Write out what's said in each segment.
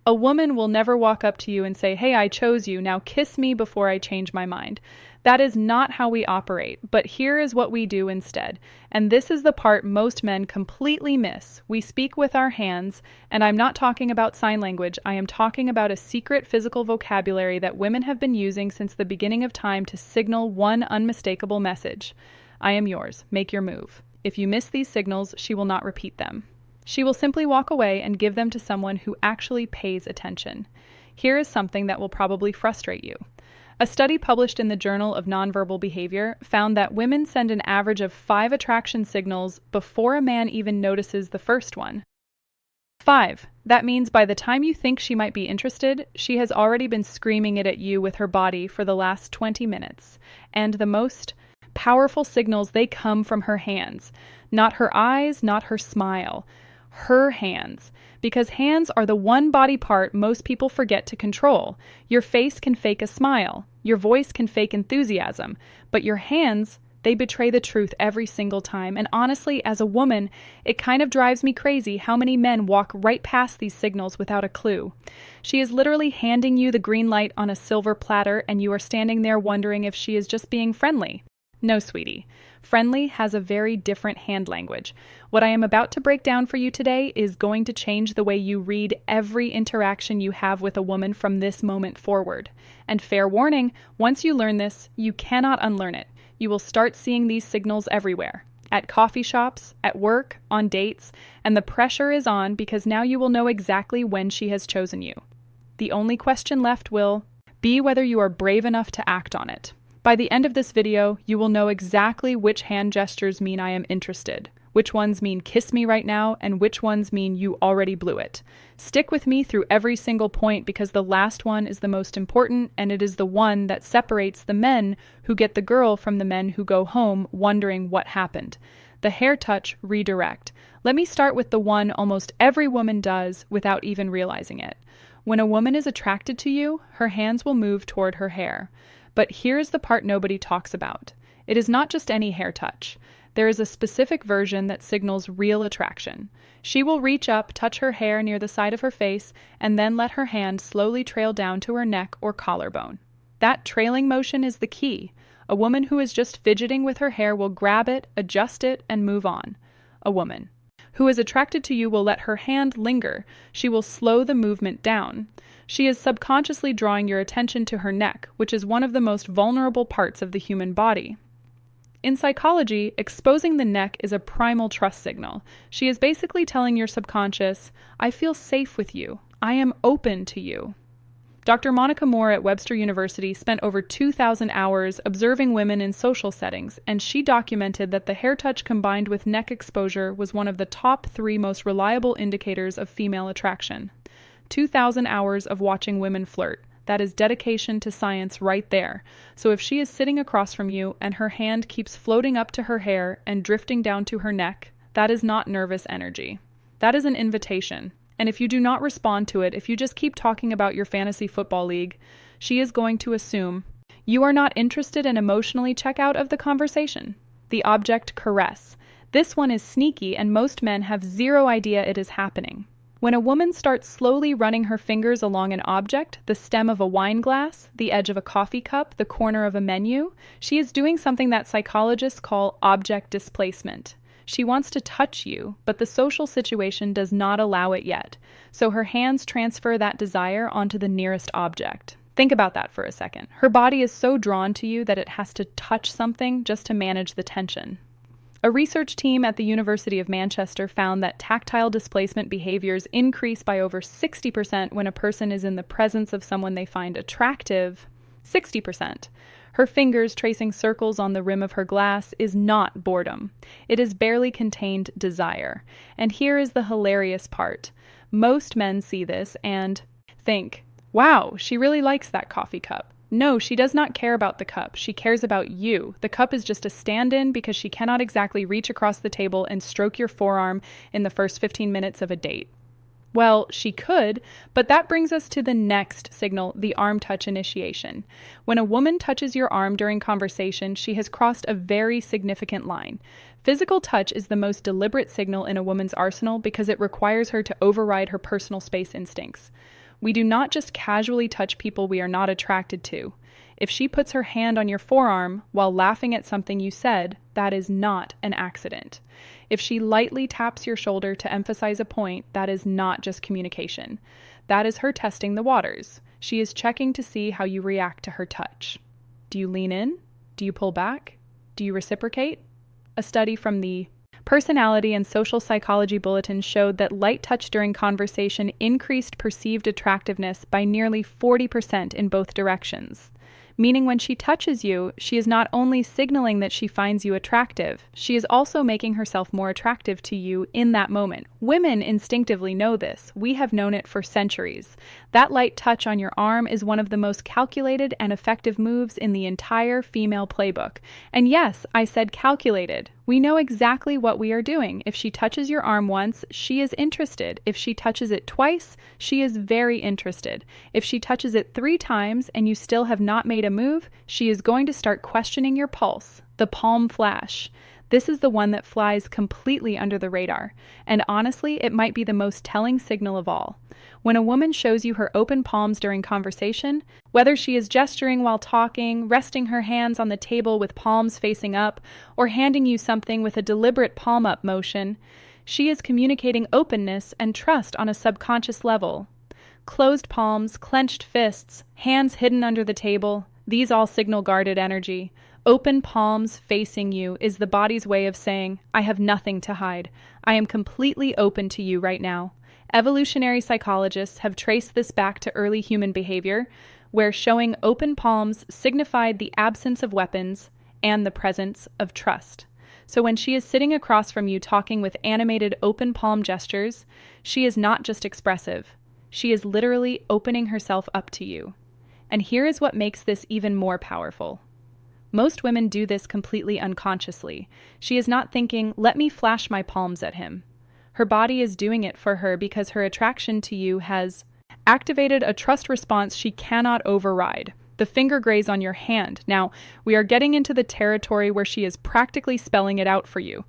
A woman will never walk up to you and say, "Hey, I chose you, now kiss me before I change my mind." That is not how we operate, but here is what we do instead. And this is the part most men completely miss. We speak with our hands, and I'm not talking about sign language. I am talking about a secret physical vocabulary that women have been using since the beginning of time to signal one unmistakable message. I am yours. Make your move. If you miss these signals, she will not repeat them. She will simply walk away and give them to someone who actually pays attention. Here is something that will probably frustrate you. A study published in the Journal of Nonverbal Behavior found that women send an average of 5 attraction signals before a man even notices the first one. 5. That means by the time you think she might be interested, she has already been screaming it at you with her body for the last 20 minutes. And the most powerful signals, they come from her hands. Not her eyes, not her smile. Her hands. Because hands are the one body part most people forget to control. Your face can fake a smile. Your voice can fake enthusiasm. But your hands, they betray the truth every single time. And honestly, as a woman, it kind of drives me crazy how many men walk right past these signals without a clue. She is literally handing you the green light on a silver platter, and you are standing there wondering if she is just being friendly. No, sweetie. Friendly has a very different hand language. What I am about to break down for you today is going to change the way you read every interaction you have with a woman from this moment forward. And fair warning, once you learn this, you cannot unlearn it. You will start seeing these signals everywhere. At coffee shops, at work, on dates, and the pressure is on because now you will know exactly when she has chosen you. The only question left will be whether you are brave enough to act on it. By the end of this video, you will know exactly which hand gestures mean I am interested, which ones mean kiss me right now, and which ones mean you already blew it. Stick with me through every single point because the last one is the most important, and it is the one that separates the men who get the girl from the men who go home wondering what happened. The hair touch redirect. Let me start with the one almost every woman does without even realizing it. When a woman is attracted to you, her hands will move toward her hair. But here's the part nobody talks about. It is not just any hair touch. There is a specific version that signals real attraction. She will reach up, touch her hair near the side of her face, and then let her hand slowly trail down to her neck or collarbone. That trailing motion is the key. A woman who is just fidgeting with her hair will grab it, adjust it, and move on. A woman who is attracted to you will let her hand linger. She will slow the movement down. She is subconsciously drawing your attention to her neck, which is one of the most vulnerable parts of the human body. In psychology, exposing the neck is a primal trust signal. She is basically telling your subconscious, I feel safe with you. I am open to you. Dr. Monica Moore at Webster University spent over 2,000 hours observing women in social settings, and she documented that the hair touch combined with neck exposure was one of the top 3 most reliable indicators of female attraction. 2,000 hours of watching women flirt. That is dedication to science right there. So if she is sitting across from you and her hand keeps floating up to her hair and drifting down to her neck, that is not nervous energy. That is an invitation. And if you do not respond to it, if you just keep talking about your fantasy football league, she is going to assume you are not interested and emotionally check out of the conversation. The object caress. This one is sneaky and most men have zero idea it is happening. When a woman starts slowly running her fingers along an object, the stem of a wine glass, the edge of a coffee cup, the corner of a menu, she is doing something that psychologists call object displacement. She wants to touch you, but the social situation does not allow it yet. So her hands transfer that desire onto the nearest object. Think about that for a second. Her body is so drawn to you that it has to touch something just to manage the tension. A research team at the University of Manchester found that tactile displacement behaviors increase by over 60% when a person is in the presence of someone they find attractive. 60%. Her fingers tracing circles on the rim of her glass is not boredom. It is barely contained desire. And here is the hilarious part. Most men see this and think, wow, she really likes that coffee cup. No, she does not care about the cup. She cares about you. The cup is just a stand-in because she cannot exactly reach across the table and stroke your forearm in the first 15 minutes of a date. Well, she could, but that brings us to the next signal, the arm touch initiation. When a woman touches your arm during conversation, she has crossed a very significant line. Physical touch is the most deliberate signal in a woman's arsenal because it requires her to override her personal space instincts. We do not just casually touch people we are not attracted to. If she puts her hand on your forearm while laughing at something you said, that is not an accident. If she lightly taps your shoulder to emphasize a point, that is not just communication. That is her testing the waters. She is checking to see how you react to her touch. Do you lean in? Do you pull back? Do you reciprocate? A study from the Personality and Social Psychology Bulletin showed that light touch during conversation increased perceived attractiveness by nearly 40% in both directions. Meaning when she touches you, she is not only signaling that she finds you attractive, she is also making herself more attractive to you in that moment. Women instinctively know this. We have known it for centuries. That light touch on your arm is one of the most calculated and effective moves in the entire female playbook. And yes, I said calculated. We know exactly what we are doing. If she touches your arm once, she is interested. If she touches it twice, she is very interested. If she touches it 3 times and you still have not made a move, she is going to start questioning your pulse, the palm flash. This is the one that flies completely under the radar. And honestly, it might be the most telling signal of all. When a woman shows you her open palms during conversation, whether she is gesturing while talking, resting her hands on the table with palms facing up, or handing you something with a deliberate palm-up motion, she is communicating openness and trust on a subconscious level. Closed palms, clenched fists, hands hidden under the table, these all signal guarded energy. Open palms facing you is the body's way of saying, I have nothing to hide. I am completely open to you right now. Evolutionary psychologists have traced this back to early human behavior, where showing open palms signified the absence of weapons and the presence of trust. So when she is sitting across from you talking with animated open palm gestures, she is not just expressive. She is literally opening herself up to you. And here is what makes this even more powerful. Most women do this completely unconsciously. She is not thinking, let me flash my palms at him. Her body is doing it for her because her attraction to you has activated a trust response she cannot override. The finger graze on your hand. Now, we are getting into the territory where she is practically spelling it out for you.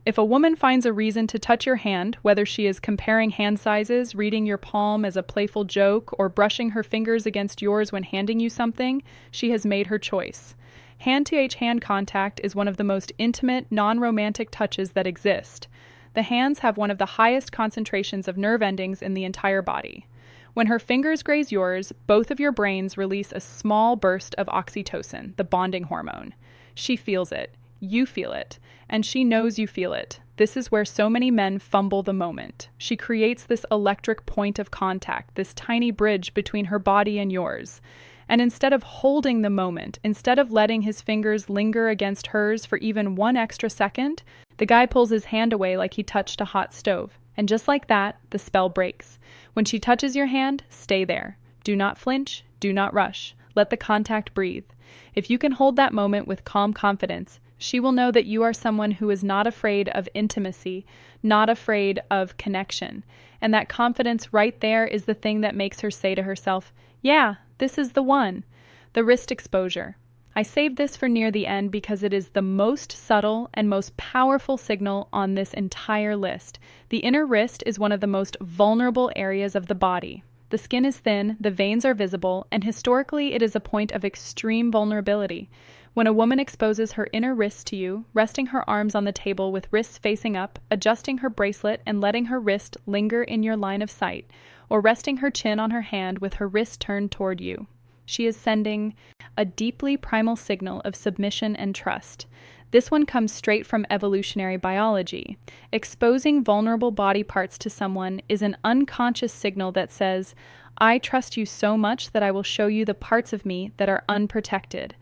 If a woman finds a reason to touch your hand, whether she is comparing hand sizes, reading your palm as a playful joke, or brushing her fingers against yours when handing you something, she has made her choice. Hand-to-hand contact is one of the most intimate, non-romantic touches that exist. The hands have one of the highest concentrations of nerve endings in the entire body. When her fingers graze yours, both of your brains release a small burst of oxytocin, the bonding hormone. She feels it, you feel it, and she knows you feel it. This is where so many men fumble the moment. She creates this electric point of contact, this tiny bridge between her body and yours. And instead of holding the moment, instead of letting his fingers linger against hers for even 1 extra second, the guy pulls his hand away like he touched a hot stove. And just like that, the spell breaks. When she touches your hand, stay there. Do not flinch, do not rush. Let the contact breathe. If you can hold that moment with calm confidence, she will know that you are someone who is not afraid of intimacy, not afraid of connection. And that confidence right there is the thing that makes her say to herself, yeah, this is the one. The wrist exposure. I saved this for near the end because it is the most subtle and most powerful signal on this entire list. The inner wrist is one of the most vulnerable areas of the body. The skin is thin, the veins are visible, and historically it is a point of extreme vulnerability. When a woman exposes her inner wrist to you, resting her arms on the table with wrists facing up, adjusting her bracelet and letting her wrist linger in your line of sight, or resting her chin on her hand with her wrist turned toward you, she is sending a deeply primal signal of submission and trust. This one comes straight from evolutionary biology. Exposing vulnerable body parts to someone is an unconscious signal that says, I trust you so much that I will show you the parts of me that are unprotected.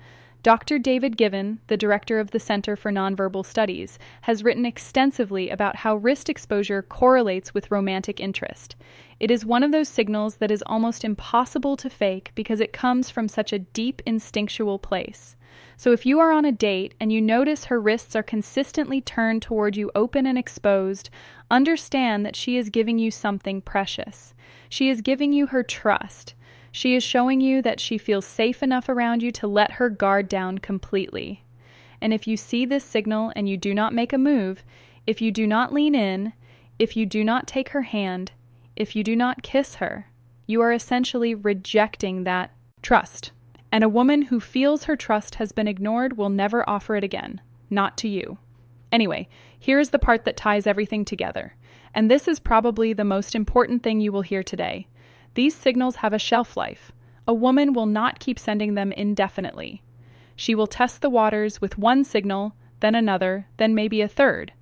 Dr. David Given, the director of the Center for Nonverbal Studies, has written extensively about how wrist exposure correlates with romantic interest. It is one of those signals that is almost impossible to fake because it comes from such a deep instinctual place. So if you are on a date and you notice her wrists are consistently turned toward you open and exposed, understand that she is giving you something precious. She is giving you her trust. She is showing you that she feels safe enough around you to let her guard down completely. And if you see this signal and you do not make a move, if you do not lean in, if you do not take her hand, if you do not kiss her, You are essentially rejecting that trust. And a woman who feels her trust has been ignored will never offer it again. Not to you. Anyway, here's the part that ties everything together. And this is probably the most important thing you will hear today. These signals have a shelf life. A woman will not keep sending them indefinitely. She will test the waters with one signal, then another, then maybe a third.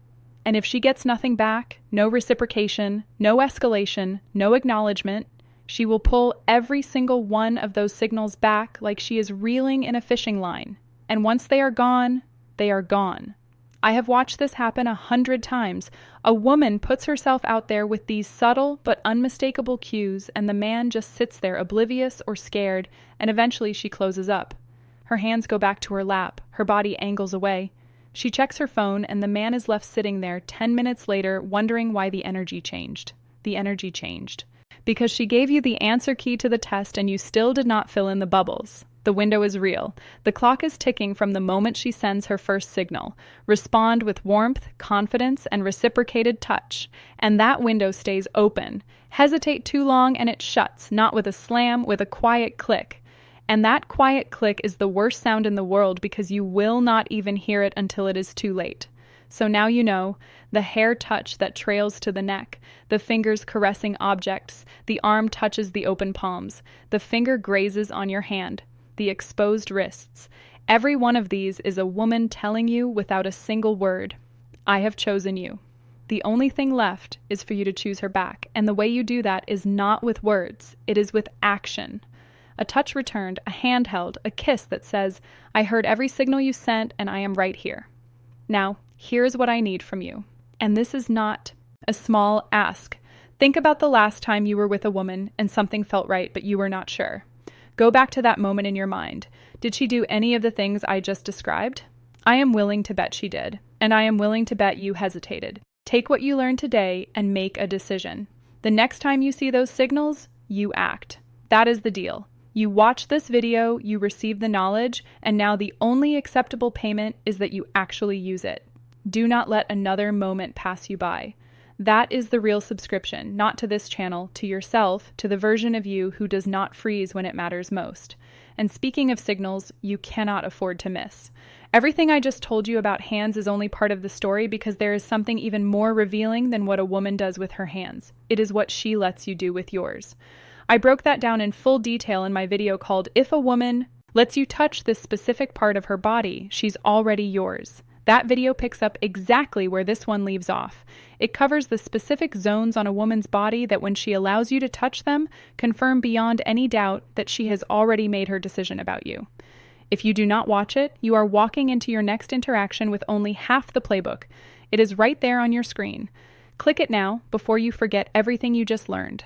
And if she gets nothing back, no reciprocation, no escalation, no acknowledgement, she will pull every single one of those signals back like she is reeling in a fishing line. And once they are gone, they are gone. I have watched this happen 100 times. A woman puts herself out there with these subtle but unmistakable cues, and the man just sits there oblivious or scared, and eventually she closes up. Her hands go back to her lap, her body angles away. She checks her phone, and the man is left sitting there 10 minutes later wondering why the energy changed. The energy changed. Because she gave you the answer key to the test and you still did not fill in the bubbles. The window is real. The clock is ticking from the moment she sends her first signal. Respond with warmth, confidence, and reciprocated touch. And that window stays open. Hesitate too long and it shuts, not with a slam, with a quiet click. And that quiet click is the worst sound in the world because you will not even hear it until it is too late. So now you know, the hair touch that trails to the neck, the fingers caressing objects, the arm touches the open palms, the finger grazes on your hand, the exposed wrists. Every one of these is a woman telling you without a single word, I have chosen you. The only thing left is for you to choose her back, and the way you do that is not with words, it is with action. A touch returned, a hand held, a kiss that says, I heard every signal you sent and I am right here. Now, here's what I need from you. And this is not a small ask. Think about the last time you were with a woman and something felt right, but you were not sure. Go back to that moment in your mind. Did she do any of the things I just described? I am willing to bet she did, and I am willing to bet you hesitated. Take what you learned today and make a decision. The next time you see those signals, you act. That is the deal. You watch this video, you receive the knowledge, and now the only acceptable payment is that you actually use it. Do not let another moment pass you by. That is the real subscription, not to this channel, to yourself, to the version of you who does not freeze when it matters most. And speaking of signals, you cannot afford to miss. Everything I just told you about hands is only part of the story because there is something even more revealing than what a woman does with her hands. It is what she lets you do with yours. I broke that down in full detail in my video called If a Woman Lets You Touch This Specific Part of Her Body, She's Already Yours. That video picks up exactly where this one leaves off. It covers the specific zones on a woman's body that when she allows you to touch them, confirm beyond any doubt that she has already made her decision about you. If you do not watch it, you are walking into your next interaction with only half the playbook. It is right there on your screen. Click it now before you forget everything you just learned.